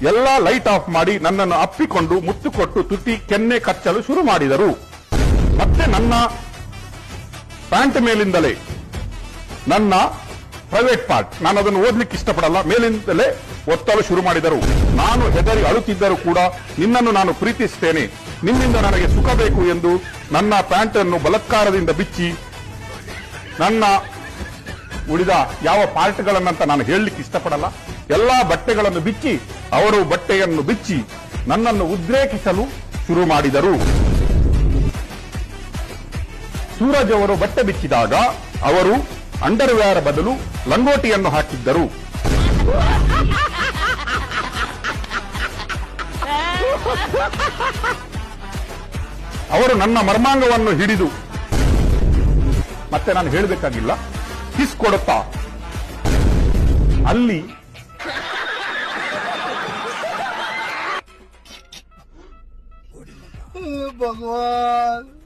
ಎಲ್ಲಾ light off ಮಾಡಿ ನನ್ನನ್ನು ಅಪ್ಪಿಕೊಂಡು ಮುತ್ತು ಕೊಟ್ಟು ತುಟಿ ಕೆನ್ನೆ ಕಚ್ಚಲು ಶುರು ಮಾಡಿದರು. ಮತ್ತೆ ನನ್ನ ಪ್ಯಾಂಟ್ ಮೇಲಿಂದಲೇ ನನ್ನ ಪ್ರೈವೇಟ್ ಪಾರ್ಟ್, ನಾನು ಅದನ್ನು ಓದ್ಲಿಕ್ಕೆ ಇಷ್ಟಪಡಲ್ಲ, ಮೇಲಿಂದಲೇ ಒತ್ತಲು ಶುರು ಮಾಡಿದರು. ನಾನು ಹೆದರಿ ಅಳುತ್ತಿದ್ದರೂ ಕೂಡ ನಿನ್ನನ್ನು ನಾನು ಪ್ರೀತಿಸುತ್ತೇನೆ, ನಿನ್ನಿಂದ ನನಗೆ ಸುಖ ಬೇಕು ಎಂದು ನನ್ನ ಪ್ಯಾಂಟ್ ಅನ್ನು ಬಲಾತ್ಕಾರದಿಂದ ಬಿಚ್ಚಿ ನನ್ನ ಉಳಿದ ಯಾವ ಪಾರ್ಟ್ಗಳನ್ನಂತ ನಾನು ಹೇಳಲಿಕ್ಕೆ ಇಷ್ಟಪಡಲ್ಲ, ಎಲ್ಲಾ ಬಟ್ಟೆಗಳನ್ನು ಬಿಚ್ಚಿ ಅವರು ಬಟ್ಟೆಯನ್ನು ಬಿಚ್ಚಿ ನನ್ನನ್ನು ಉದ್ರೇಕಿಸಲು ಶುರು ಮಾಡಿದರು. ಸೂರಜ್ ಅವರು ಬಟ್ಟೆ ಬಿಚ್ಚಿದಾಗ ಅವರು ಅಂಡರ್ವೇರ್ ಬದಲು ಲಂಗೋಟಿಯನ್ನು ಹಾಕಿದ್ದರು. ಅವರು ನನ್ನ ಮರ್ಮಾಂಗವನ್ನು ಹಿಡಿದು, ಮತ್ತೆ ನಾನು ಹೇಳಬೇಕಾಗಿಲ್ಲ, ಕಿಸ್ ಕೊಡುತ್ತಾ ಅಲ್ಲಿ भगवान